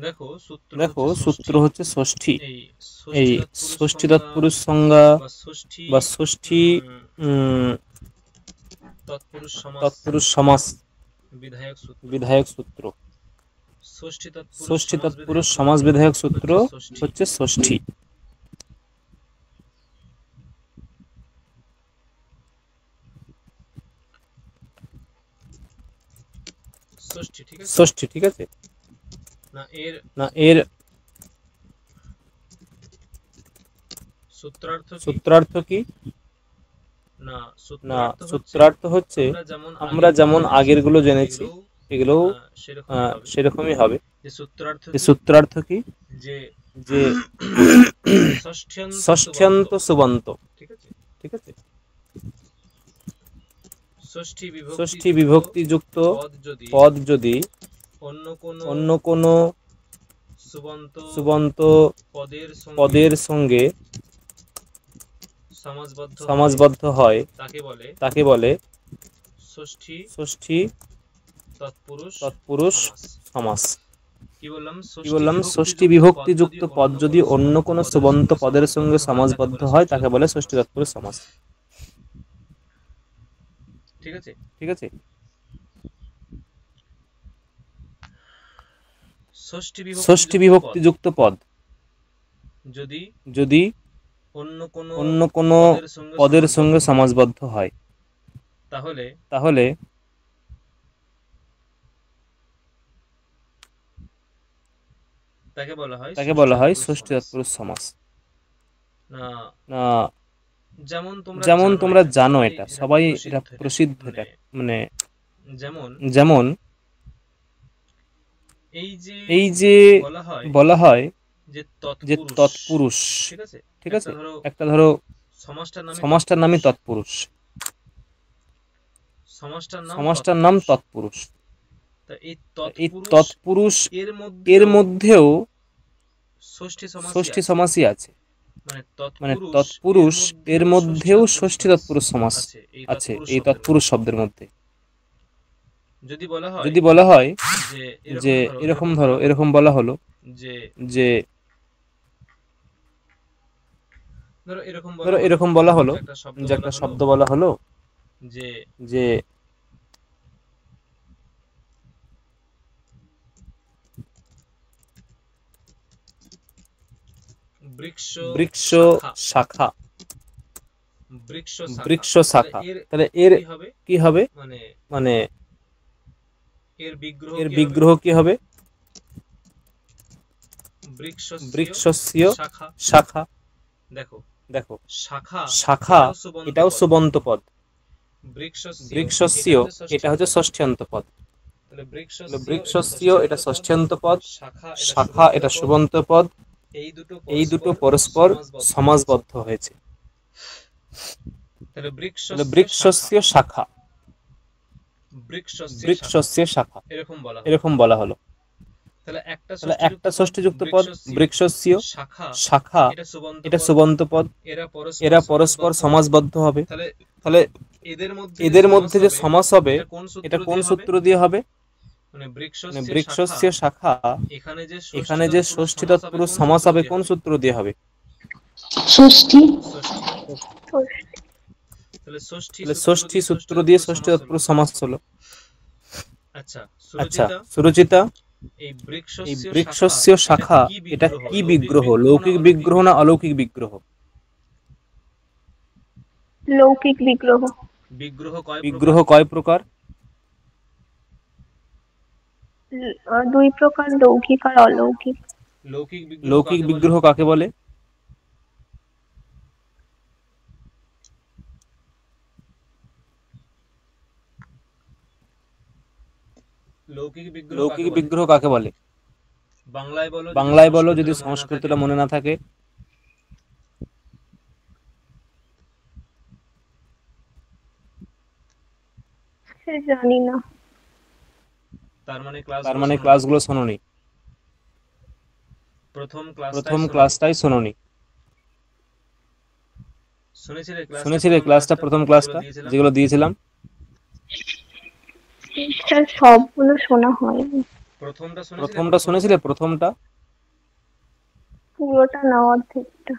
দেখো সূত্র হচ্ছে ষষ্ঠী। এই ষষ্ঠী তৎপুরুষ সংজ্ঞা বা ষষ্ঠী তৎপুরুষ সমাস বিধায়ক সূত্র। ষষ্ঠী তৎপুরুষ সমাস বিধায়ক সূত্র হচ্ছে ষষ্ঠী। ষষ্ঠী, ঠিক আছে না? এর সূত্রার্থ কি না? সূত্রার্থ হচ্ছে আমরা যেমন আগের গুলো জেনেছি এগুলো সেরকমই হবে। সূত্রার্থ কি? যে ষষ্ঠ্যন্ত সুবন্ত, ঠিক আছে? ষষ্ঠী বিভক্তি যুক্ত পদ যদি অন্য কোনো সুবন্ত পদের সঙ্গে সমাসবদ্ধ হয় তাকে বলে ষষ্ঠী তৎপুরুষ সমাস। কি বললাম? ষষ্ঠী বিভক্তি যুক্ত পদ যদি অন্য কোনো সুবন্ত পদের সঙ্গে সমাসবদ্ধ হয় তাকে বলে ষষ্ঠী তৎপুরুষ সমাস। ঠিক আছে? ষষ্ঠী বিভক্তি যুক্ত পদ যদি অন্য কোনো পদের সঙ্গে সমাসবদ্ধ হয় তাহলে তাকে বলা হয় ষষ্ঠী তৎপুরুষ সমাস। যেমন তোমরা জানো, এটা সবাই এটা প্রসিদ্ধ, এটা মানে যেমন এই যে বলা হয় যে তৎপুরুষ, ঠিক আছে? একটা ধরো সমাজটার নামই তৎপুরুষ, সমাজটার নাম তৎপুরুষ। এই তৎপুরুষ এর মধ্যেও ষষ্ঠী সমাসই আছে, মানে তৎপুরুষ এর মধ্যেও ষষ্ঠী তৎপুরুষ সমাস আছে এই তৎপুরুষ শব্দের মধ্যে। যদি বলা হয় যে এরকম ধরো, এরকম বলা হলো যে ধরো এরকম বলা হলো যে একটা শব্দ বলা হলো যে বৃক্ষ শাখা, বৃক্ষ শাখা, তাহলে এর কি হবে? মানে এর বিগ্রহ কি হবে? বৃক্ষস্য শাখা। দেখো শাখা এটাও সুবন্ত পদ, বৃক্ষস্য এটা হচ্ছে ষষ্ঠ্যন্ত পদ। বৃক্ষস্য এটা ষষ্ঠ্যন্ত পদ, শাখা এটা সুবন্ত পদ। এই দুটো পরস্পর সমাসবদ্ধ হয়েছে, বৃক্ষস্য শাখা, বৃক্ষস্য শাখা এরকম বলা হলো। তাহলে একটা ষষ্ঠীযুক্ত পদ বৃক্ষস্য শাখা, এটা সুবন্ত পদ, এরা পরস্পর সমাসবদ্ধ হবে। তাহলে এদের মধ্যে যে সমাস হবে এটা কোন সূত্র দিয়ে হবে? মানে বৃক্ষস্য শাখা, এখানে যে ষষ্ঠী তৎপুরুষ সমাস হবে কোন সূত্র দিয়ে হবে? ষষ্ঠী। তাহলে ষষ্ঠী সূত্র দিয়ে ষষ্ঠী তৎপুরুষ সমাস হলো। আচ্ছা সুরুচিতা, এই বৃক্ষস্য শাখা এটা কি বিগ্রহ? লৌকিক বিগ্রহ না অলৌকিক বিগ্রহ? লৌকিক বিগ্রহ। বিগ্রহ কয় প্রকার? দুই প্রকার, লৌকিক আর অলৌকিক। লৌকিক বিগ্রহ কাকে বলে? লৌকিক বিগ্রহ কাকে বলে? বাংলায় বলো যদি সংস্কৃতটা মনে না থাকে। জানি না। তার মানে ক্লাসগুলো শোনোনি, প্রথম ক্লাসটাই শোনোনি। শুনেছিলে ক্লাসটা, প্রথম ক্লাসটা যেগুলো দিয়েছিলাম? সবগুলো শোনা হয়নি। প্রথমটা শুনেছিলে? প্রথমটা পুরোটা না, অর্ধেকটা।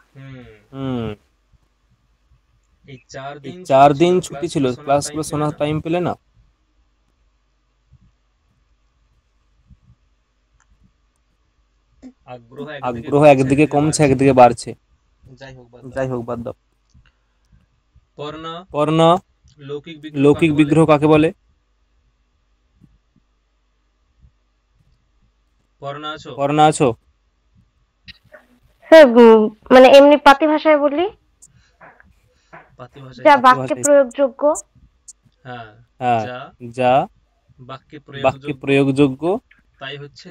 এই 4 দিন ছুটি ছিল, ক্লাসগুলো শোনার টাইম পেলে না? আগ্রহ একদিকে কমছে একদিকে বাড়ছে। যাই হোক, বাদ দাও। পর্ণ লৌকিক বিগ্রহ কাকে বলে? পর্ণ আছো? স্যার মানে এমনি পাতি ভাষায় বলি, যা বাক্যে প্রয়োগযোগ্য। হ্যাঁ, যা বাক্যে প্রয়োগযোগ্য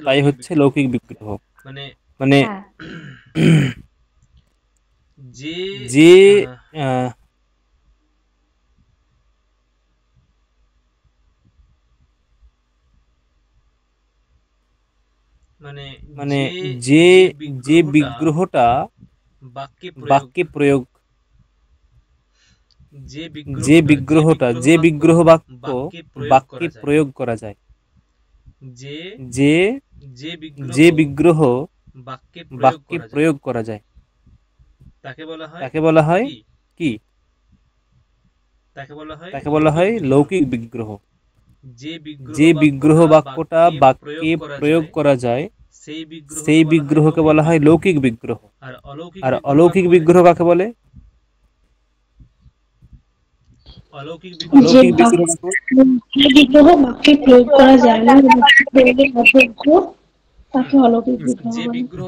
তাই হচ্ছে লৌকিক বিগ্রহ। মানে যে মানে যে যে বিগ্রহটা বাক্যে প্রয়োগ, যে বিগ্রহ বাক্যে প্রয়োগ করা যায়, যে বিগ্রহ বাক্যে প্রয়োগ করা যায় তাকে বলা হয় কি? তাকে বলা হয় লৌকিক বিগ্রহ। যে বিগ্রহ বাক্যটা বাক্যে প্রয়োগ করা যায় সেই বিগ্রহকে বলা হয় লৌকিক বিগ্রহ। আর অলৌকিক বিগ্রহ কাকে বলে? অলৌকিক বিগ্রহ বাক্যে প্রয়োগ করা যায় না,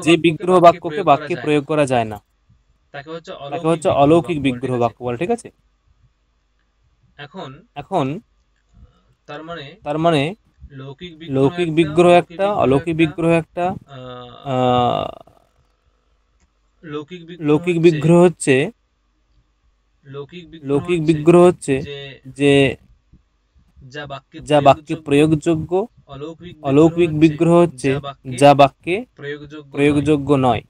যে বিগ্রহ বাক্যকে বাক্যে প্রয়োগ করা যায় না তাকে হচ্ছে অলৌকিক বিগ্রহ বাক্য বলে। ঠিক আছে? এখন তার মানে লৌকিক বিগ্রহ একটা, অলৌকিক বিগ্রহ একটা। লৌকিক বিগ্রহ হচ্ছে যে যা বাক্যে প্রয়োগযোগ্য। অলৌকিক বিগ্রহ হচ্ছে যা বাক্যে প্রয়োগযোগ্য নয়।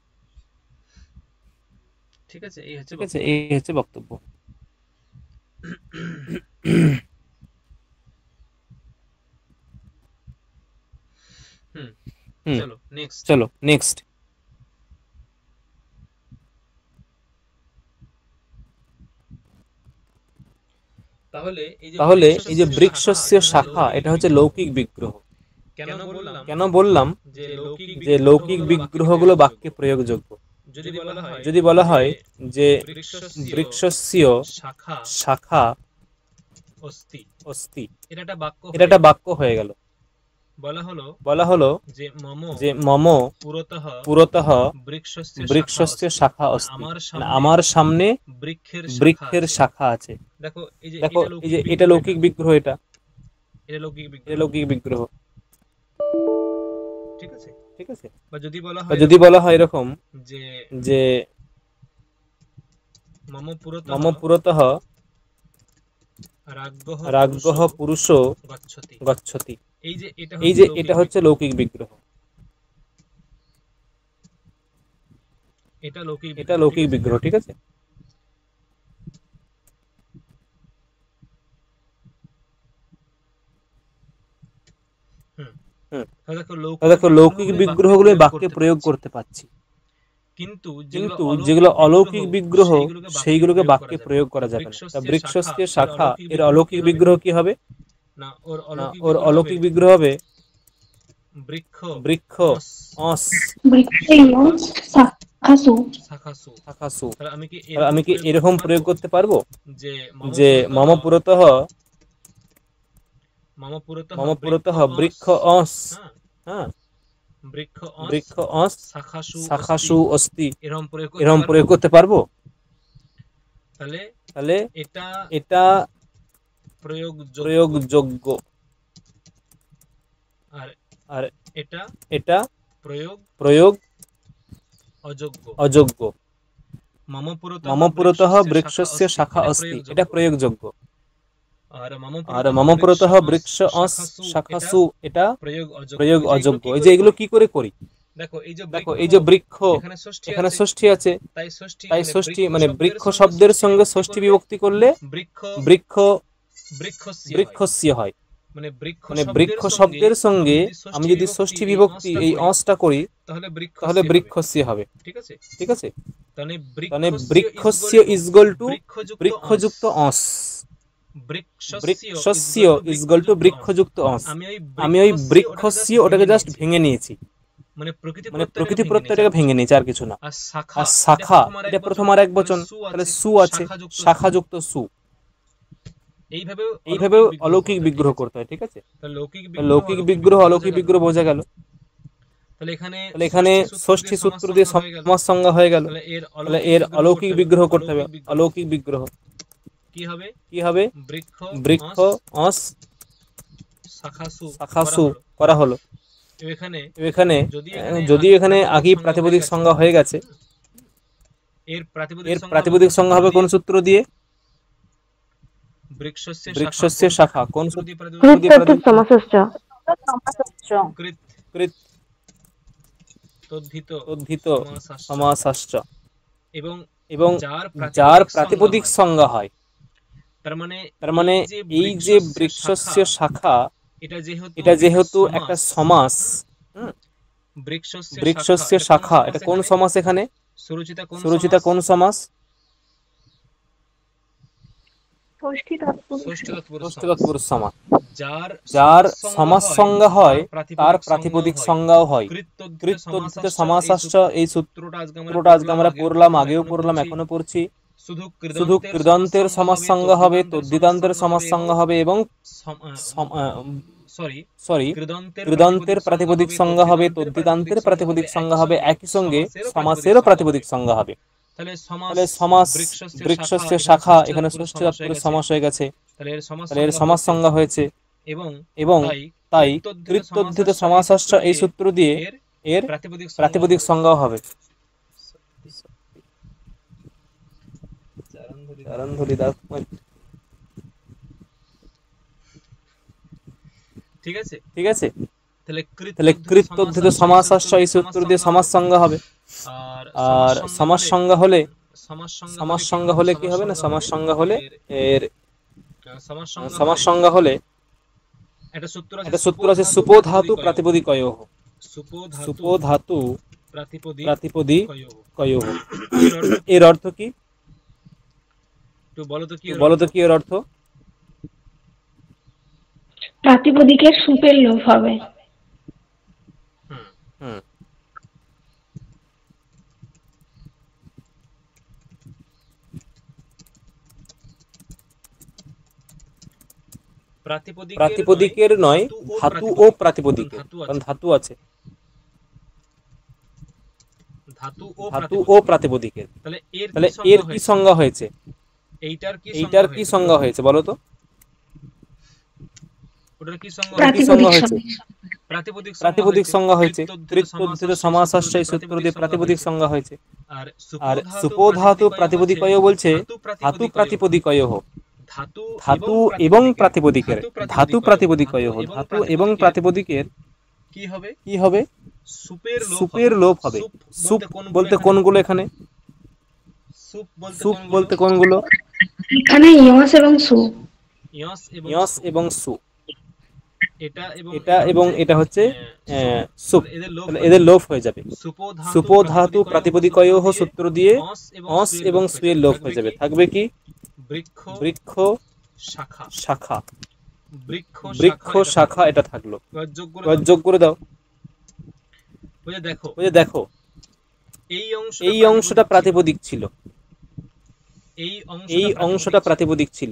ঠিক আছে? এই হচ্ছে বক্তব্য। চলো নেক্সট। তাহলে এই যে বৃক্ষস্য শাখা, এটা হচ্ছে লৌকিক বিগ্রহ। কেন বললাম যে লৌকিক বিগ্রহগুলো বাক্যে প্রয়োগযোগ্য? যদি বলা হয় যে বৃক্ষস্য শাখা অস্তি, এটা একটা বাক্য হয়ে গেল। বলা হলো যে মম পুরতঃ বৃক্ষস্য শাখা অস্তি, আমার সামনে বৃক্ষের শাখা আছে। দেখো এই যে এটা লৌকিক বিগ্রহ, এটা লৌকিক বিগ্রহ। ঠিক আছে? বা যদি বলা হয় এরকম যে মম পুরতঃ রাজ্ঞঃ পুরুষো গচ্ছতি, এই যে এটা হচ্ছে লৌকিক বিগ্রহ। এটা লৌকিক বিগ্রহ। ঠিক আছে? দেখো লৌকিক বিগ্রহগুলো বাক্যে প্রয়োগ করতে পারছি, কিন্তু যেগুলো অলৌকিক বিগ্রহ সেইগুলোকে বাক্যে প্রয়োগ করা যাবে না। বৃক্ষস্য শাখা এর অলৌকিক বিগ্রহ কি হবে? ওর অলৌকিক বিগ্রহ হবে বৃক্ষ শাখাসু। আমি কি এরকম প্রয়োগ করতে পারবো যে মম পুরতঃ বৃক্ষ হ্যাঁ বৃক্ষ শাখাসু অস্তি, এরকম প্রয়োগ করতে পারবো? তাহলে এটা প্রয়োগযোগ্য, আর এটা প্রয়োগ অযোগ্য। মম পুরতঃ বৃক্ষস্য শাখা অস্তি, এটা প্রয়োগযোগ্য। আর মম পুরতঃ বৃক্ষ শাখাসু, এটা প্রয়োগ অযোগ্য। এই যে এগুলো কি করে করি? দেখো এই যে বৃক্ষ, এখানে ষষ্ঠী আছে, তাই ষষ্ঠী মানে বৃক্ষ শব্দের সঙ্গে ষষ্ঠী বিভক্তি করলে বৃক্ষ বৃক্ষস্য হয়। মানে বৃক্ষ শব্দের সঙ্গে আমি যদি ষষ্ঠী বিভক্তি এই অংশটা করি তাহলে বৃক্ষস্য হবে। ঠিক আছে, তাহলে বৃক্ষস্য ইজ ইকুয়াল টু বৃক্ষযুক্ত অংশ, বৃক্ষস্য ইজ ইকুয়াল টু বৃক্ষযুক্ত অংশ। আমি ওই বৃক্ষস্য ওটাকে জাস্ট ভেঙে নিয়েছি, মানে প্রকৃতি প্রত্যয়টাকে ভেঙে নিয়েছি, আর কিছু না। আর শাখা এটা প্রথম আর এক বচন, তাহলে সু আছে, শাখাযুক্ত সু। এইভাবে অলৌকিক বিগ্রহ করতে হয়। ঠিক আছে, লৌকিক বিগ্রহ অলৌকিক বিগ্রহ বোঝা গেল। তাহলে এখানে ষষ্ঠী সূত্র দিয়ে সমাস সংজ্ঞা হয়ে গেল। তাহলে এর অলৌকিক বিগ্রহ করতে হবে। অলৌকিক বিগ্রহ কি হবে? বৃক্ষ অস শাখাসু করা হলো। এখানে যদি এখানে আগেই প্রাতিপদিক সংজ্ঞা হয়ে গেছে, এর প্রাতিপদিক সংজ্ঞা হবে কোন সূত্র দিয়ে? বৃক্ষস্য শাখা। কোন সূত্র? কৃত তদ্ধিত সমাসাশ্চ। এবং যার প্রাতিপদিক সংজ্ঞা হয়, তার মানে এই যে বৃক্ষস্য শাখা, এটা যেহেতু একটা সমাস, বৃক্ষস্য শাখা, এটা কোন সমাস? এখানে সুরুচিতা কোন সমাস? ষষ্ঠী তৎপুরুষ সমাস। যার সমাস সংজ্ঞা হয় তার প্রাতিপদিক সংজ্ঞাও হয়। কৃত তদ্ধিত সমাসাশ্চ এই সূত্রটা আজকে আমরা পড়লাম, আগেও পড়লাম, এখনো পড়ছি। শুধু কৃদন্তের সমাস সংজ্ঞা হবে, তদ্ধিতান্তের সমাস সংজ্ঞা হবে, এবং কৃদন্তের প্রাতিপদিক সংজ্ঞা হবে, তদ্ধিতান্তের প্রাতিপদিক সংজ্ঞা হবে, একই সঙ্গে সমাসেরও প্রাতিপদিক সংজ্ঞা হবে। তাহলে সমাস বৃক্ষস্য শাখা এখানে ষষ্ঠী তৎপুরুষ সমাস হয়ে গেছে, তাহলে এর সমাস সংজ্ঞা হয়েছে। এবং তাই কৃত তদ্ধিত সমাসাশ্চ এই সূত্র দিয়ে এর প্রাতিপদিক সংজ্ঞাও হবে। ঠিক আছে, তাহলে কৃত তদ্ধিত সমাসাশ্চ এই সূত্র দিয়ে সমাস সংজ্ঞা হবে। আর সমাস সংজ্ঞা হলে কি হবে না? সমাস সংজ্ঞা হলে এর একটা সূত্র আছে, সুপো ধাতু প্রাতিপদিকয়োঃ। সুপো ধাতু প্রাতিপদিকয়োঃ। এর অর্থ কি? বলো তো কি এর অর্থ? প্রাতিপদিকের সুপের লোভ হবে। প্রাতিপদিকের নয়, ধাতু ও প্রাতিপদিকের, কারণ ধাতু আছে। ধাতু ও প্রাতিপদিকের। তাহলে এর কি সংজ্ঞা হয়েছে? এইটার কি সংজ্ঞা হয়েছে বলো তো? প্রাতিপদিক সংজ্ঞা হয়েছে। কৃত তদ্ধিত সমাসাশ্চ এই সূত্র দিয়ে প্রাতিপদিক সংজ্ঞা হয়েছে। আর সুপো ধাতু প্রাতিপদিকয়োঃ বলছে ধাতু প্রাতিপদিকয়োঃ। ধাতু এবং প্রাতিপদিকের, ধাতু প্রাতিপদিকয়োঃ, ধাতু এবং প্রাতিপদিকের কি হবে? সুপের লোভ হবে। সুপ বলতে কোনগুলো? এখানে সুপ বলতে কোনগুলো? এখানে ইয়স এবং সু। ইয়স এবং সু, এটা এবং এটা হচ্ছে সুপ। তাহলে এদের লোভ হয়ে যাবে। সুপো ধাতু প্রাতিপদিকয়োঃ সূত্র দিয়ে অস এবং সু এর লোভ হয়ে যাবে। থাকবে কি? বৃক্ষ শাখা। বৃক্ষ শাখা এটা থাকলো। যোগ করে দাও। দেখো এই অংশটা প্রাতিপদিক ছিল, এই অংশটা প্রাতিপদিক ছিল।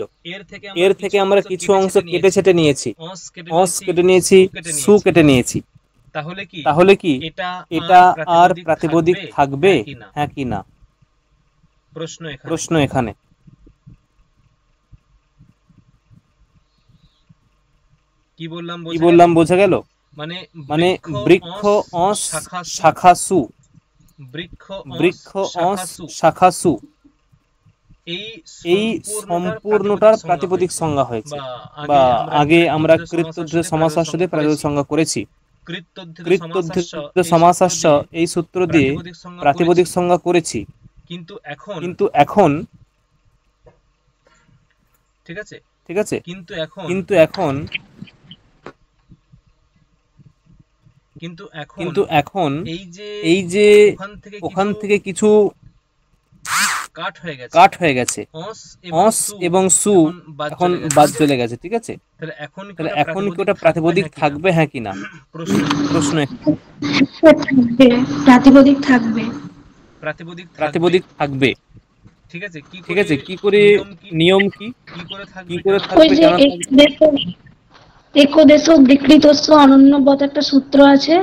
এর থেকে আমরা কিছু অংশ কেটে ছেটে নিয়েছি, অস কেটে নিয়েছি, সু কেটে নিয়েছি। তাহলে কি এটা আর প্রাতিপদিক থাকবে? হ্যাঁ কি না? প্রশ্ন এখানে। কি বললাম বোঝা গেল? মানে বৃক্ষ অস শাখা সু, বৃক্ষ অস শাখা সু, এই সম্পূর্ণটার প্রাতিপদিক সংজ্ঞা হয়েছে। বা আগে আমরা কৃত তদ্ধিত সমাসাশ্চ দিয়ে প্রাতিপদিক সংজ্ঞা করেছি। কৃত তদ্ধিত সমাসাশ্চ এই সূত্র দিয়ে প্রাতিপদিক সংজ্ঞা করেছি। কিন্তু এখন ঠিক আছে, কিন্তু এখন কিন্তু এখন এই যে ওখান থেকে কিছু কাট হয়ে গেছে, অস এবং সু এখন বাদ চলে গেছে, ঠিক আছে? তাহলে এখন কি ওটা প্রাতিপদিক থাকবে, হ্যাঁ কি না? প্রশ্ন প্রাতিপদিক থাকবে। প্রাতিপদিক থাকবে, ঠিক আছে। কি করে, নিয়ম কি করে ওই থাকবে, যে কেন থাকবে? একদেশ বিকৃতস্য অনন্যবৎ একটা সূত্র আছে,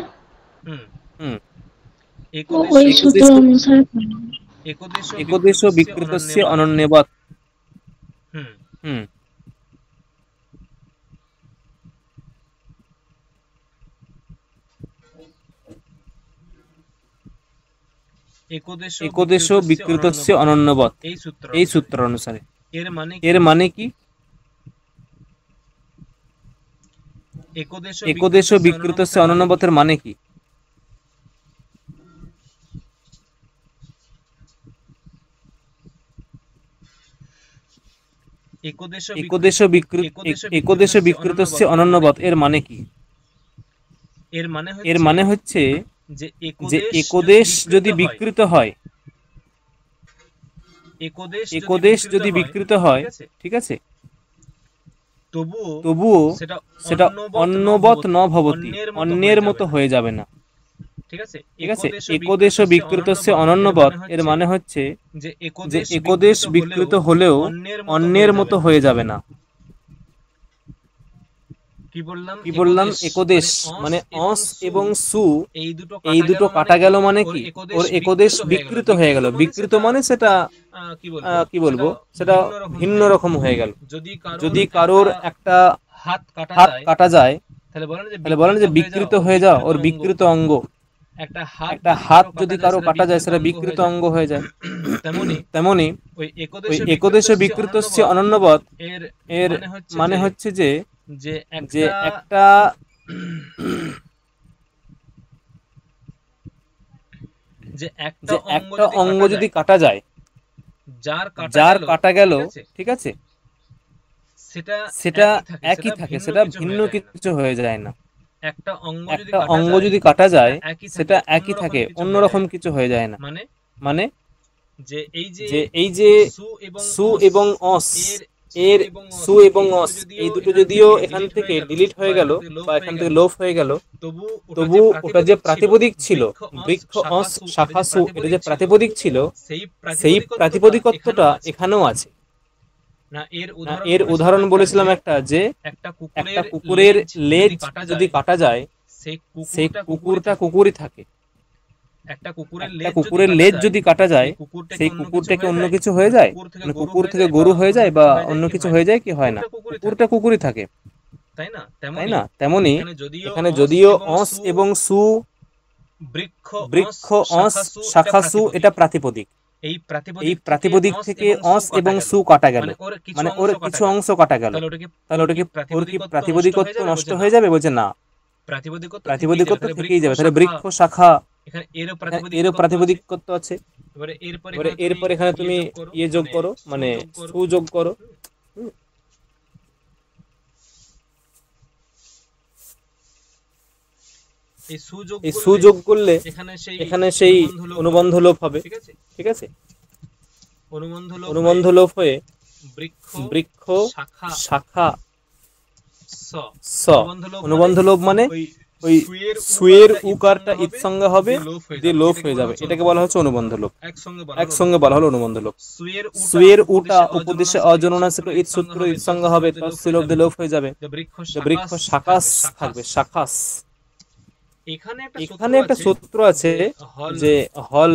ওই সূত্র অনুসারে একদেশ বিকৃতস্য অনন্যবৎ। একদেশ বিকৃতস্য অনন্যবৎ, এই সূত্র অনুসারে। এর মানে কি? একদেশ বিকৃতস্য অনন্যবতের মানে কি? একদেশ বিকৃতস্য অনন্যবৎ এর মানে কি? এর মানে হচ্ছে যে একদেশ যদি বিকৃত হয়, একদেশ যদি বিকৃত হয়, ঠিক আছে, তবুও সেটা অন্যবৎ ন ভবতি, অন্যের মতো হয়ে যাবে না, ঠিক আছে। একদেশ বিকৃতস্য অনন্যবৎ এর মানে হচ্ছে যে একদেশ বিকৃত হলেও অন্যের মতো হয়ে যাবে না। কি বললাম? একদেশ মানে অস এবং সু, এই দুটো কাটা গেল মানে কি? ওর একদেশ বিকৃত হয়ে গেল। বিকৃত মানে সেটা কি বলবো, সেটা ভিন্ন রকম হয়ে গেল। যদি কারোর একটা হাত কাটা যায়, তাহলে বলেন যে বিকৃত হয়ে যাও, ওর বিকৃত অঙ্গ। একটা হাত যদি কারো কাটা যায়, সেটা বিকৃত অঙ্গ হয়ে যায়। তেমনি ওই একদেশ বিকৃতস্য অনন্যবৎ এর মানে হচ্ছে যে একটা অঙ্গ যদি কাটা যায়, যার কাটা গেল, ঠিক আছে, সেটা একই থাকে, সেটা ভিন্ন কিছু হয়ে যায় না। একটা অঙ্গ যদি কাটা যায়, সেটা একই থাকে, অন্যরকম কিছু হয়ে যায় না। মানে যে এই যে সু এবং অস, এর সু এবং অস এই দুটো যদিও এখান থেকে ডিলিট হয়ে গেল বা এখান থেকে লোপ হয়ে গেল, তবু ওটা যে প্রাতিপদিক ছিল, বৃক্ষ অস শাখা সু, এটা যে প্রাতিপদিক ছিল, সেই প্রাতিপদিকত্বটা এখানেও আছে। এর উদাহরণ বলেছিলাম একটা, যে একটা কুকুরের লেজ যদি কাটা যায়, সেই কুকুরটা কুকুরই থাকে। একটা কুকুরের লেজ যদি কাটা যায়, সেই কুকুরটাকে অন্য কিছু হয়ে যায়, মানে কুকুর থেকে গরু হয়ে যায় বা অন্য কিছু হয়ে যায়, কি হয় না, কুকুরটা কুকুরই থাকে, তাই না? তেমনি এখানে যদিও অস এবং সু, বৃক্ষ অস শাখা সু, এটা প্রাতিপদিক। এই প্রাতিপদিক থেকে অস এবং সু কাটা গেল, মানে ওর কিছু অংশ কাটা গেল, তাহলে ওটা কি, ওর কি প্রাতিপদিকত্ব নষ্ট হয়ে যাবে? বলছে না, প্রাতিপদিকত্ব থেকেই যাবে। তাহলে বৃক্ষ শাখা, এরও প্রাতিপদিকত্ব আছে। এরপর এখানে তুমি ইয়ে যোগ করো, মানে সু যোগ করো। এই সু যোগ করলে এখানে সেই অনুবন্ধ লোপ হবে, ঠিক আছে। অনুবন্ধ লোপ হয়ে বৃক্ষ শাখা স, অনুবন্ধ লোপ মানে ওই সুয়ের উকারটা ইৎসঙ্গ হবে, দিয়ে লোপ হয়ে যাবে, এটাকে বলা হচ্ছে অনুবন্ধ লোপ। একসঙ্গে বলা হলো অনুবন্ধ লোপ। সুয়ের উটা উপদেশে অজননাসিক ইৎ সূত্র ইৎসঙ্গ হবে, তৎসিলোপ দিয়ে লোপ হয়ে যাবে, বৃক্ষ শাখাস থাকবে, শাখাস। এখানে একটা সূত্র আছে যে হল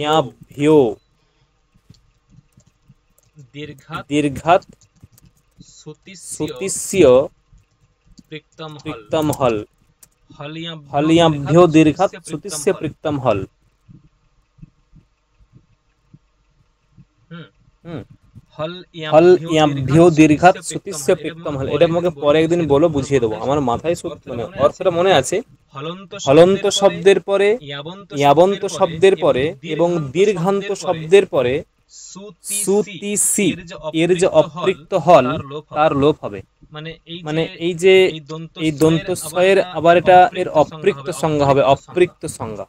ইয়াভ্যো দীর্ঘাৎ সুতিস্য পৃক্তম হল, হলিয়াভ্যো দীর্ঘাৎ সুতিস্য পৃক্তম হল। হল ইয়াভ্যো দীর্ঘাৎ সুতিস্য পৃক্তম হল। এটা আমাকে পরে একদিন বলো, বুঝিয়ে দেবো, আমার মাথায় মানে অর্থটা মনে আছে। হলন্ত শব্দের পরে, ইয়াবন্ত শব্দের পরে এবং দীর্ঘান্ত শব্দের পরে সুতিসি, এর যে অপৃক্ত হল, তার লোপ হবে। মানে এই যে এই দন্তস্বয়ের আবার এটা এর অপৃক্ত সংজ্ঞা হবে, অপৃক্ত সংজ্ঞা,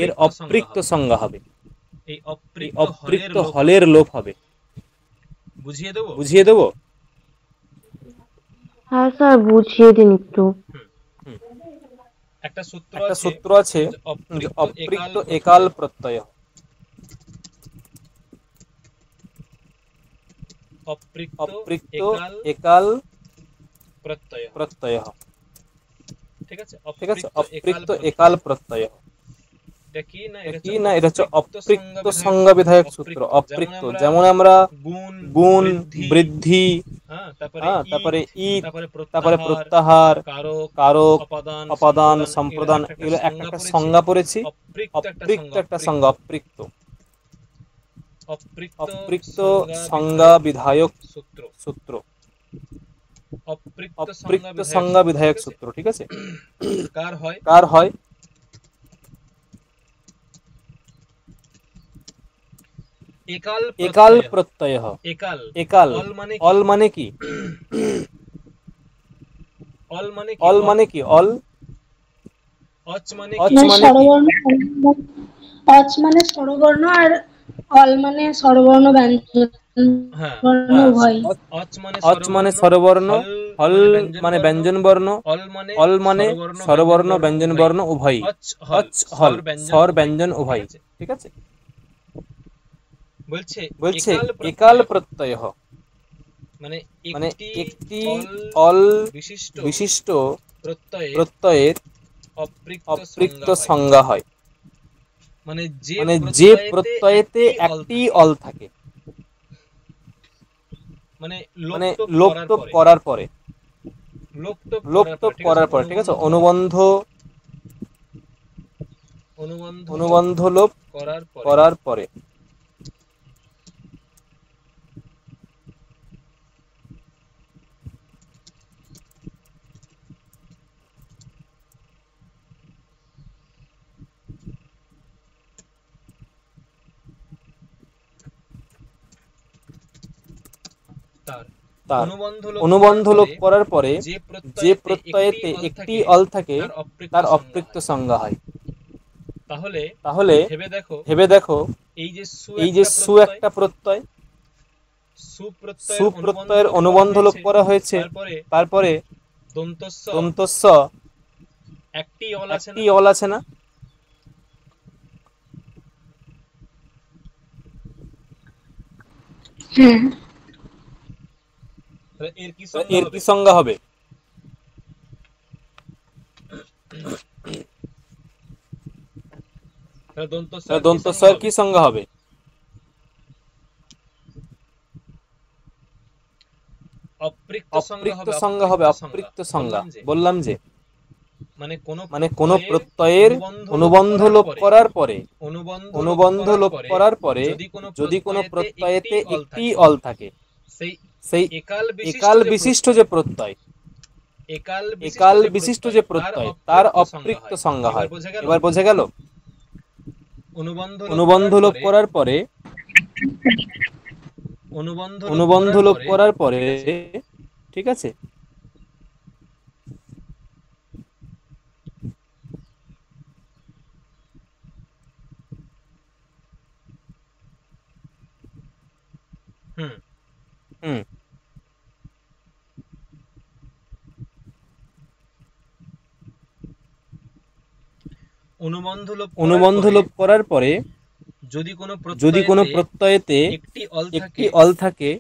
এর অপৃক্ত সংজ্ঞা হবে, এই অপৃক্ত হলের লোপ হবে। বুঝিয়ে দেবো? হ্যাঁ স্যার, বুঝিয়ে দিন একটু। একটা সূত্র আছে যে অপৃক্ত একাল প্রত্যয়, অপৃক্ত একাল প্রত্যয়, ঠিক আছে, অপৃক্ত একাল প্রত্যয়। কি না, এটা হচ্ছে অপৃক্ত সংজ্ঞা বিধায়ক সূত্র। অপৃক্ত যেমন আমরা গুণ, বৃদ্ধি, তারপরে ঈদ, তারপরে প্রত্যাহার, কারক, অপাদান, সম্প্রদান, এগুলো একটা একটা সংজ্ঞা পড়েছি। অপৃক্ত একটা সংজ্ঞা, অপৃক্ত, অপৃক্ত সংজ্ঞা বিধায়ক সূত্র, অপৃক্ত সংজ্ঞা বিধায়ক সূত্র, ঠিক আছে। কার হয়? একাল প্রত্যয়। একাল, অল মানে কি? অল মানে কি? অল, অচ মানে স্বরবর্ণ, অচ মানে স্বরবর্ণ, আর অল মানে স্বরবর্ণ ব্যঞ্জন বর্ণ উভয়। অচ মানে স্বরবর্ণ, হল মানে ব্যঞ্জন বর্ণ, অল মানে স্বরবর্ণ ব্যঞ্জন বর্ণ উভয়। অচ হল স্বর ব্যঞ্জন উভয়, ঠিক আছে। বলছে একাল প্রত্যয় মানে একটি অল বিশিষ্ট প্রত্যয়ের অপৃক্ত সংজ্ঞা হয়, মানে যে প্রত্যয়েতে একটি অল থাকে, মানে লোপ করার পরে, ঠিক আছে। অনুবন্ধ লোপ করার পরে। তার অনুবন্ধ লোপ করার পরে যে প্রত্যয়েতে একটি অল থাকে তার অপৃক্ত সংজ্ঞা হয়। তাহলে ভেবে দেখো, এই যে সু একটা প্রত্যয়, সু প্রত্যয়ের অনুবন্ধ লোপ করা হয়েছে, তারপরে দন্তস্ব একটি অল আছে না? হ্যাঁ, এর কি সংজ্ঞা হবে? দন্তস্বয়ের কি সংজ্ঞা হবে? অপৃক্ত সংজ্ঞা হবে, অপৃক্ত সংজ্ঞা। বললাম যে মানে কোন প্রত্যয়ের অনুবন্ধ লোপ করার পরে যদি কোনো প্রত্যয়েতে একটি অল থাকে, সেই একাল বিশিষ্ট যে প্রত্যয়, তার অপৃক্ত সংজ্ঞা হয়। এবার বোঝা গেল? অনুবন্ধ লোপ করার পরে, ঠিক আছে, অনুবন্ধ লোপ করার পরে যদি কোনো প্রত্যয়েতে একটি অল থাকে,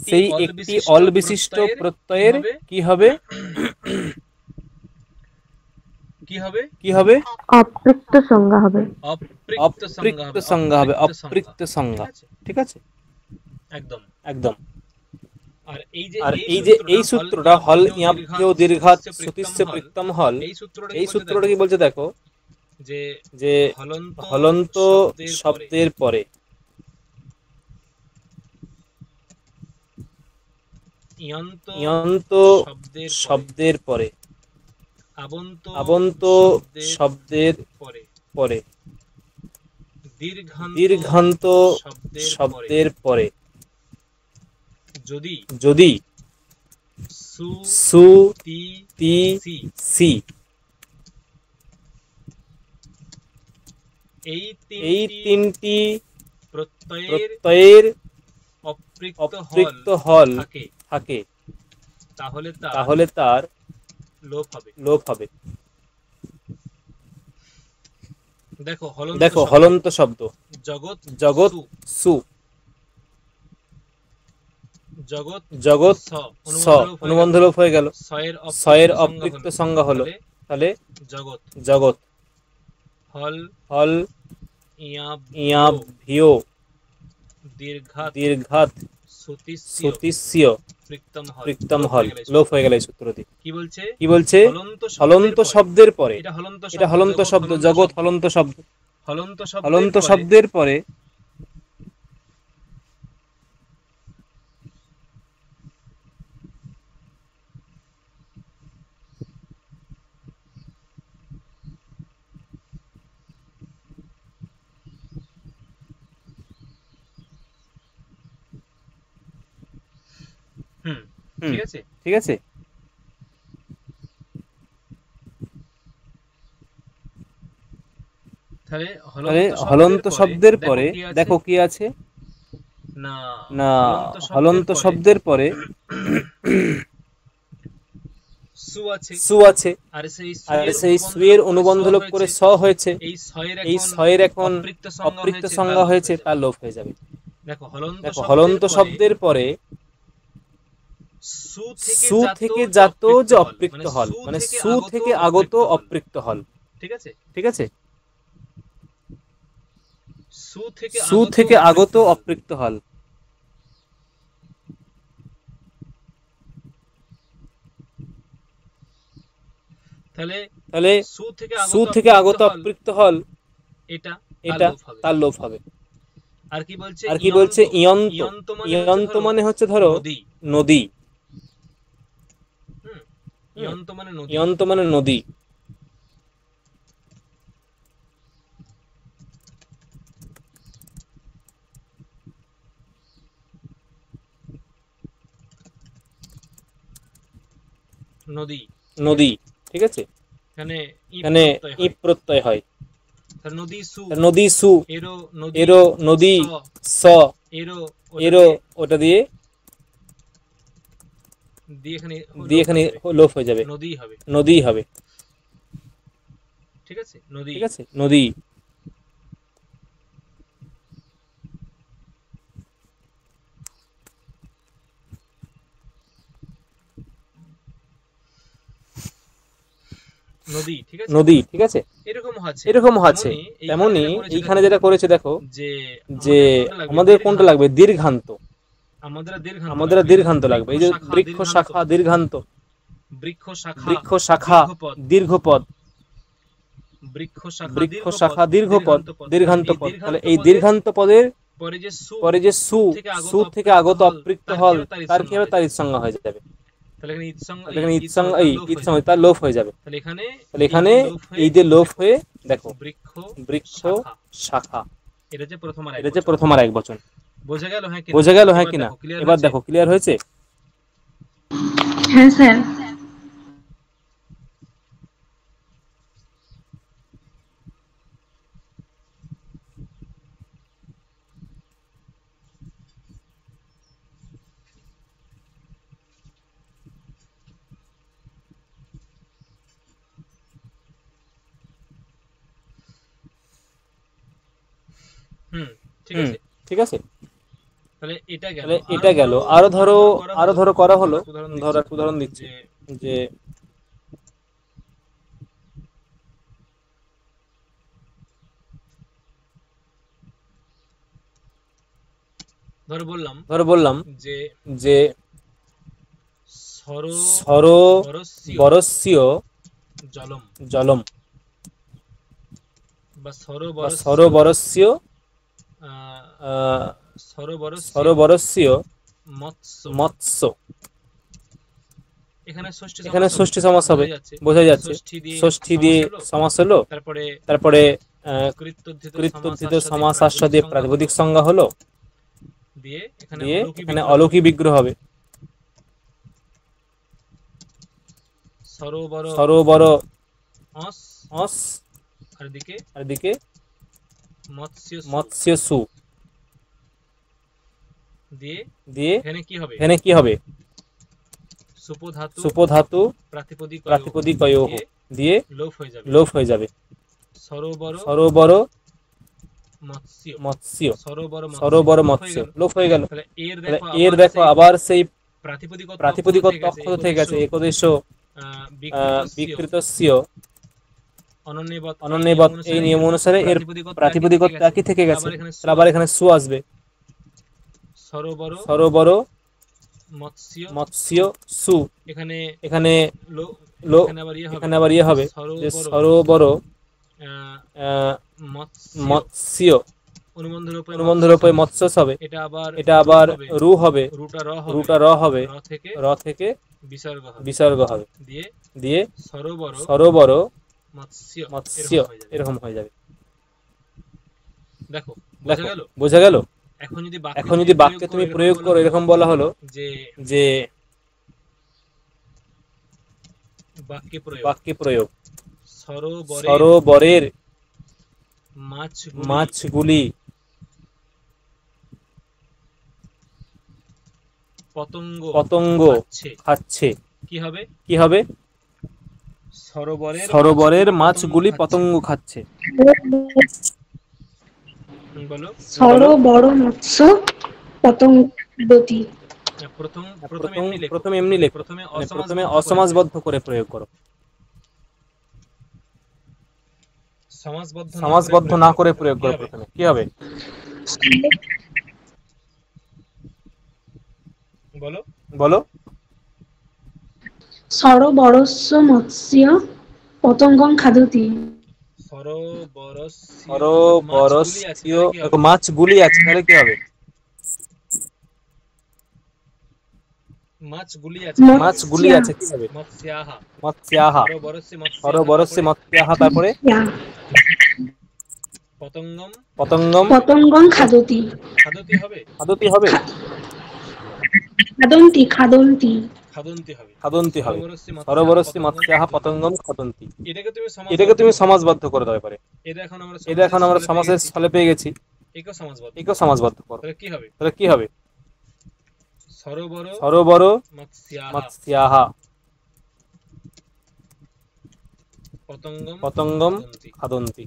সেই একটি অল বিশিষ্ট প্রত্যয়ের কি হবে? অপৃক্ত সংজ্ঞা হবে। অপৃক্ত সংজ্ঞা হবে, অপৃক্ত সংজ্ঞা, ঠিক আছে, একদম। আর এই যে এই সূত্রটা হল ইয়াভ্য দীর্ঘাৎ শ্রুতিস্য পৃক্তম হল, এই সূত্রটা কি বলছে দেখো, যে হলন্ত শব্দের পরে ইয়ন্ত শব্দের পরে, আবন্ত শব্দের পরে, দীর্ঘান্ত শব্দের পরে যদি সু তি সি এই তিনটি প্রত্যয়ের অপৃক্ত হল থাকে তাহলে তার লোপ হবে। দেখো হলন্ত শব্দ জগৎ সু জগৎ স অনুবন্ধ লোপ হয়ে গেল, সয়ের অপৃক্ত সংজ্ঞা হলো, তাহলে জগৎ। হল ইয়া ভিও দীর্ঘাত সুতিস্য পৃক্তম হল লোপ হয়ে গেল এই সূত্রটি। কি বলছে? হলন্ত শব্দের পরে, এটা হলন্ত শব্দ, জগৎ হলন্ত শব্দ, হলন্ত শব্দের পরে ঠিক আছে। তাহলে হলন্ত শব্দের পরে দেখো কি আছে না, হলন্ত শব্দের পরে সু আছে, আর সেই সুয়ের অনুবন্ধ লোপ করে স হয়েছে, এই সয়ের এখন অপৃক্ত সংজ্ঞা হয়েছে, তার লোপ হয়ে যাবে। দেখো হলন্ত শব্দের পরে সু থেকে জাত যে অপৃক্ত হল, মানে সু থেকে আগত অপৃক্ত হল, ঠিক আছে, সু থেকে আগত অপৃক্ত হল। তাহলে সু থেকে আগত অপৃক্ত হল, এটা তার লোপ হবে। আর কি বলছে? ইয়ন্ত মানে হচ্ছে ধরো নদী, ইয়ন্ত মানে নদী। নদী, ঠিক আছে, এখানে ই প্রত্যয় হয়। নদী সু, এরো নদী স, এরো ওটা দিয়ে এখানে লোপ হয়ে যাবে, নদী হবে, ঠিক আছে, নদী। নদী, ঠিক আছে, এরকম আছে। তেমনি এইখানে যেটা করেছে দেখো, যে আমাদের কোনটা লাগবে? দীর্ঘান্ত, আমাদের দীর্ঘান্ত লাগবে। এই যে বৃক্ষ শাখা দীর্ঘান্ত, বৃক্ষ শাখা দীর্ঘপদ, বৃক্ষ শাখা দীর্ঘপদ, দীর্ঘান্ত পদ। তাহলে এই দীর্ঘান্ত পদের পরে যে সু, সু থেকে আগত অপৃক্ত হল, তার কি হবে? তার ইৎসংজ্ঞা হয়ে যাবে। এখানে ইৎসংজ্ঞা তার লোপ হয়ে যাবে। তাহলে এখানে এই যে লোপ হয়ে দেখো বৃক্ষ শাখা, এটা যে প্রথম আর এক বচন। বোঝা গেল হ্যাঁ কিনা? এবার দেখো ক্লিয়ার হয়েছে? হ্যাঁ স্যার। ঠিক আছে, তাহলে এটা গেল। আরো ধরো করা হলো, ধরো এক উদাহরণ দিচ্ছি, যে ধরো বললাম যে সরোবরস্য জলম, বা সরোবরস্য মৎস্য। এখানে ষষ্ঠী সমাস হবে, বোঝা যাচ্ছে। ষষ্ঠী দিয়ে সমাস হলো, তারপরে কৃত্যুদ্ধৃত সমাস আশ্রয় দিয়ে প্রাতিপদিক সংজ্ঞা হলো, দিয়ে এখানে অলৌকিক বিগ্রহ হবে। সরোবর অস আর দিকে মৎস্য সু দিয়ে এখানে কি হবে? সুপধাতু প্রাতিপদিকয়োঃ দিয়ে লোপ হয়ে যাবে। সরোবর মৎস্য লোপ হয়ে গেল। এর দেখো আবার সেই প্রাতিপদিকত্ব অক্ষত থেকে গেছে। একদেশ বিকৃতস্য অনন্যবৎ, এই নিয়ম অনুসারে এর প্রাতিপদিকত্ব একই থেকে গেছে। আবার এখানে সু আসবে। সরোবর মৎস্য সু, এখানে এখানে আবার ইয়ে হবে যে সরোবর মৎস্য অনুবন্ধের উপরে মৎস্য হবে। এটা আবার রু হবে, রুটা র হবে, র থেকে বিসর্গ হবে দিয়ে সরোবর মৎস্য এরকম হয়ে যাবে। দেখো বোঝা গেল? এখন যদি বাক্যে তুমি প্রয়োগ করো, এরকম বলা হলো যে বাক্যে প্রয়োগ সরোবরের মাছগুলি পতঙ্গ খাচ্ছে। কি হবে? সরোবরের মাছগুলি পতঙ্গ খাচ্ছে। সরোবর মৎস্য পতঙ্গবতী। প্রথমে এমনি লেখো, প্রথমে অসমাসবদ্ধ করে প্রয়োগ করো। সমাসবদ্ধ না করে প্রয়োগ করো। প্রথমে কি হবে? বলো। সরোবরস্য মৎস্য পতঙ্গং খাদতি। সরোবরস্য মাছগুলি আছে, তাহলে কি হবে? মাছগুলি আছে, কি হবে? মৎস্যাহ। সরোবরস্য মৎস্যাহ, তারপরে পতঙ্গং খাদতি। খাদতি হবে। খাদন্তি হবে। সরোবরস্য মৎস্যাহ পতঙ্গম খাদন্তি। এটাকে তুমি সমাসবদ্ধ করে দাও এবারে। এটা এখন আমরা সমাসের স্থলে পেয়ে গেছি। একেও সমাসবদ্ধ করো। তাহলে কি হবে? সরোবর মৎস্যাহ পতঙ্গম খাদন্তি।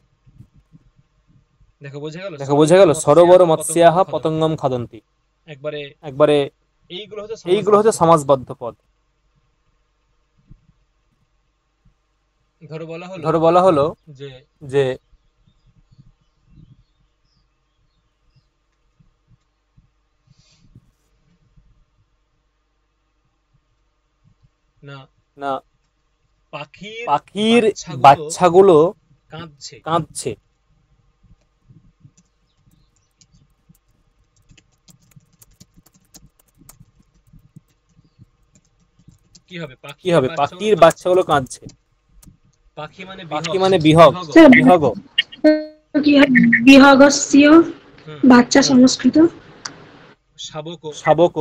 দেখো বোঝা গেল? সরোবর মৎস্যাহ পতঙ্গম খাদন্তি। একবারে এইগুলো হচ্ছে সমাসবদ্ধ পদ। ধরো বলা হলো যে না পাখির বাচ্চাগুলো কাঁদছে। কি হবে? পাখির বাচ্চাগুলো কাঁদছে। পাখি মানে বিহগ। বিহগস্য বাচ্চা সংস্কৃত শাবক।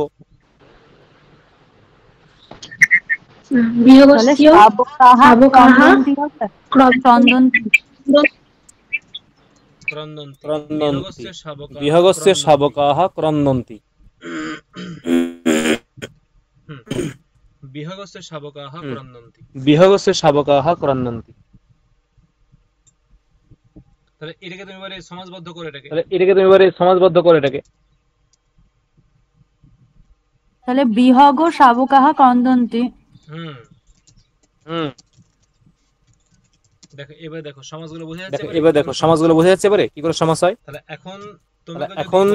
বিহগস্য শাবকাহ ক্রন্দন্তি। বিহগস্য শাবকাহ ক্রন্দন্তি। বিহগস্য শাবকাহ ক্রন্দন্তি। তাহলে এটাকে তুমি এবারে সমাসবদ্ধ করে এটাকে। তাহলে বিহগ শাবকাহ ক্রন্দন্তি। দেখো সমাসগুলো বোঝা যাচ্ছে এবারে কি করে সমাস হয়। তাহলে এখন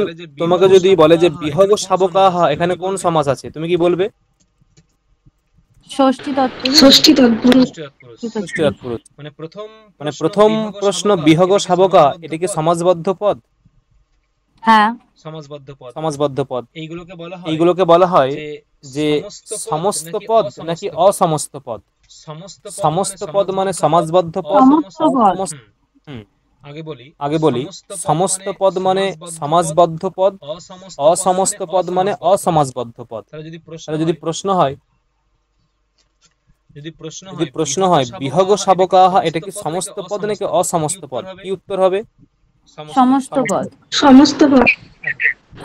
তোমাকে যদি বলে যে বিহগ শাবকাহ, এখানে কোন সমাস আছে, তুমি কি বলবে? ষষ্ঠী তৎপুরুষ। মানে প্রথম প্রশ্ন বিহগ শাবকা, এটা কি সমাসবদ্ধ পদ? হ্যাঁ, সমাসবদ্ধ পদ। এইগুলোকে বলা হয় যে সমস্ত পদ নাকি অসমস্ত পদ। সমস্ত পদ মানে সমাসবদ্ধ পদ। আগে বলি সমস্ত পদ মানে সমাসবদ্ধ পদ, অসমস্ত পদ মানে অসমাসবদ্ধ পদ। তাহলে যদি প্রশ্ন হয় বিহগ শাবকাহ এটা কি সমস্ত পদ নাকি অসমস্ত পদ, কি উত্তর হবে? সমস্ত পদ। সমস্ত পদ।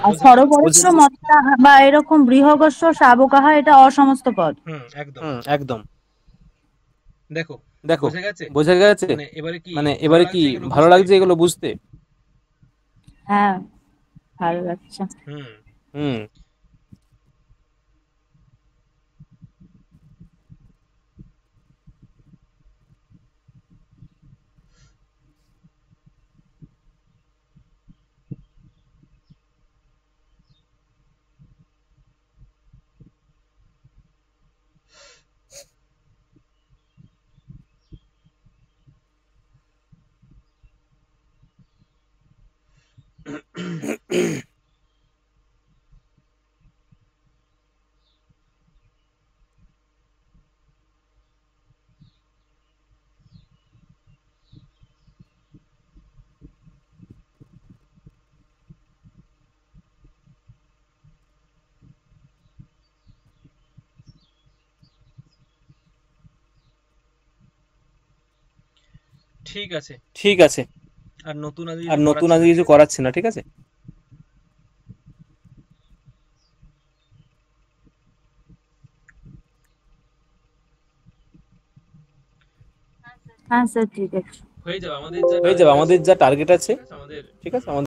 আর সর্বপরিত্র মত্তা বা এরকম বৃহগস্য শাবকাহা এটা অসমস্ত পদ। একদম। দেখো বোঝা গেছে, মানে এবারে কি ভালো লাগছে এগুলো বুঝতে? হ্যাঁ, ভালো লাগছে। হুম ঠিক আছে, আর নতুন আজ কিছু করাচ্ছে না, ঠিক আছে? হ্যাঁ স্যার, ঠিক আছে। হয়ে যাবে আমাদের যা টার্গেট আছে, ঠিক আছে? আমাদের